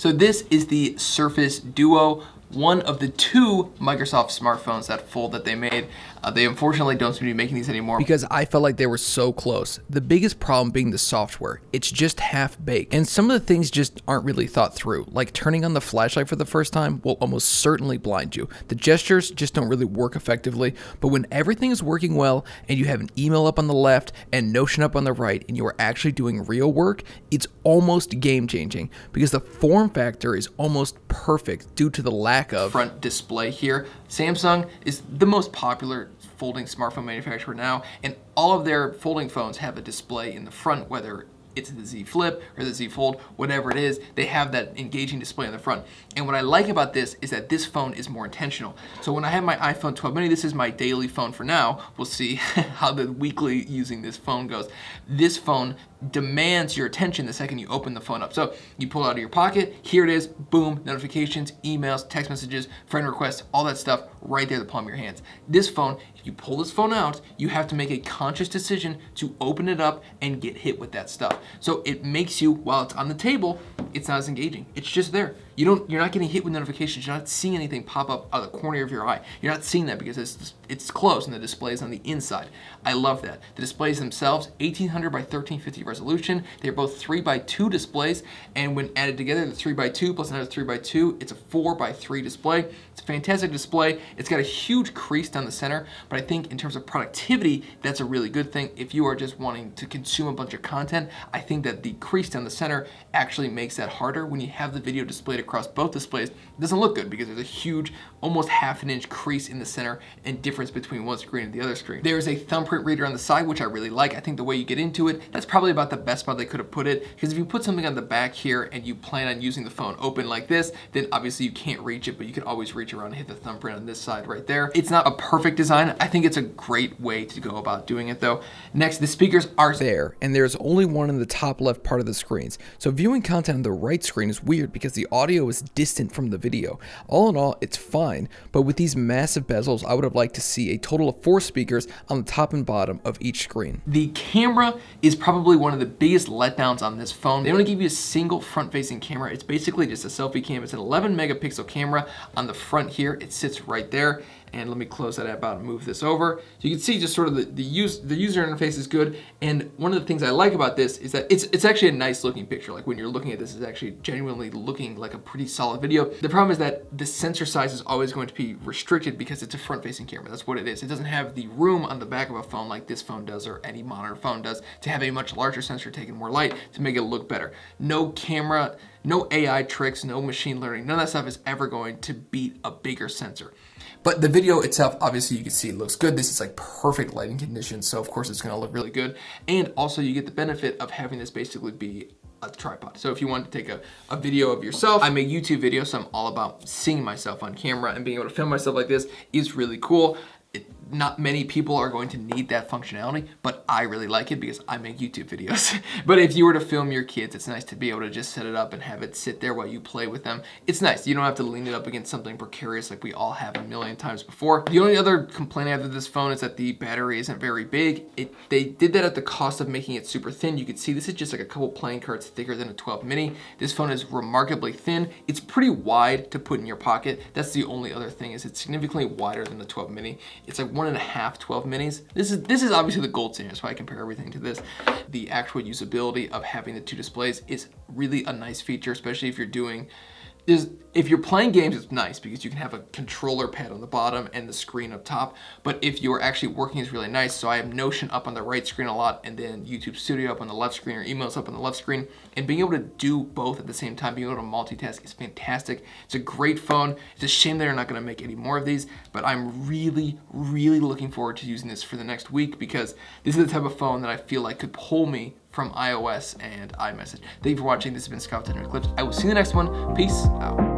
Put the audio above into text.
So this is the Surface Duo, one of the two Microsoft smartphones that fold that they made. They unfortunately don't seem to be making these anymore because I felt like they were so close. The biggest problem being the software. It's just half-baked, and some of the things just aren't really thought through, like turning on the flashlight for the first time will almost certainly blind you. The gestures just don't really work effectively, but when everything is working well and you have an email up on the left and Notion up on the right and you are actually doing real work, it's almost game-changing because the form factor is almost perfect due to the lack of front display here. Samsung is the most popular folding smartphone manufacturer now, and all of their folding phones have a display in the front, whether it's the Z Flip or the Z Fold, whatever it is, they have that engaging display in the front. And what I like about this is that this phone is more intentional. So when I have my iPhone 12 mini, this is my daily phone for now. We'll see how the weekly using this phone goes. This phone demands your attention the second you open the phone up. So you pull it out of your pocket, here it is, boom, notifications, emails, text messages, friend requests, all that stuff right there in the palm of your hands. This phone, if you pull this phone out, you have to make a conscious decision to open it up and get hit with that stuff. So it makes you, while it's on the table, it's not as engaging. It's just there. You're not getting hit with notifications. You're not seeing anything pop up out of the corner of your eye. You're not seeing that because it's closed and the display is on the inside. I love that. The displays themselves, 1800 by 1350 resolution. They're both 3x2 displays, and when added together, the 3x2 plus another 3x2, it's a 4x3 display. It's a fantastic display. It's got a huge crease down the center, but I think in terms of productivity, that's a really good thing. If you are just wanting to consume a bunch of content, I think that the crease down the center actually makes that harder. When you have the video displayed across both displays, it doesn't look good because there's a huge, almost half an inch crease in the center and difference between one screen and the other screen. There's a thumbprint reader on the side, which I really like. I think the way you get into it, that's probably about the best spot they could have put it, because if you put something on the back here and you plan on using the phone open like this, then obviously you can't reach it, but you can always reach around and hit the thumbprint on this side right there. It's not a perfect design. I think it's a great way to go about doing it though. Next, the speakers are there, and there's only one in the top left part of the screens. So viewing content on the right screen is weird because the audio is distant from the video. All in all, it's fine, but with these massive bezels, I would have liked to see a total of 4 speakers on the top and bottom of each screen. The camera is probably one of the biggest letdowns on this phone. They only give you a single front-facing camera. It's basically just a selfie cam. It's an 11 megapixel camera on the front here. It sits right there. And let me close that app out and move this over. So you can see just sort of the user interface is good. And one of the things I like about this is that it's actually a nice looking picture. Like when you're looking at this, it's actually genuinely looking like a pretty solid video. The problem is that the sensor size is always going to be restricted because it's a front facing camera. That's what it is. It doesn't have the room on the back of a phone like this phone does or any monitor phone does to have a much larger sensor taking more light to make it look better. No camera, no AI tricks, no machine learning, none of that stuff is ever going to beat a bigger sensor. But the video itself, obviously you can see it looks good. This is like perfect lighting conditions, so of course it's gonna look really good. And also you get the benefit of having this basically be a tripod. So if you want to take a video of yourself, I make YouTube videos, so I'm all about seeing myself on camera, and being able to film myself like this is really cool. Not many people are going to need that functionality, but I really like it because I make YouTube videos. But if you were to film your kids, it's nice to be able to just set it up and have it sit there while you play with them. It's nice. You don't have to lean it up against something precarious like we all have a million times before. The only other complaint I have with this phone is that the battery isn't very big. They did that at the cost of making it super thin. You can see this is just like a couple playing cards thicker than a 12 mini. This phone is remarkably thin. It's pretty wide to put in your pocket. That's the only other thing, is it's significantly wider than the 12 mini. It's like 1.5 12 minis. This is obviously the gold standard, so I compare everything to this. The actual usability of having the 2 displays is really a nice feature, especially if you're doing if you're playing games, it's nice because you can have a controller pad on the bottom and the screen up top. But if you're actually working, it's really nice. So I have Notion up on the right screen a lot, and then YouTube Studio up on the left screen, or emails up on the left screen. And being able to do both at the same time, being able to multitask, is fantastic. It's a great phone. It's a shame they're not going to make any more of these, but I'm really, really looking forward to using this for the next week, because this is the type of phone that I feel like could pull me from iOS and iMessage. Thank you for watching. This has been Scott with Techno Eclipse. I will see you in the next one. Peace out.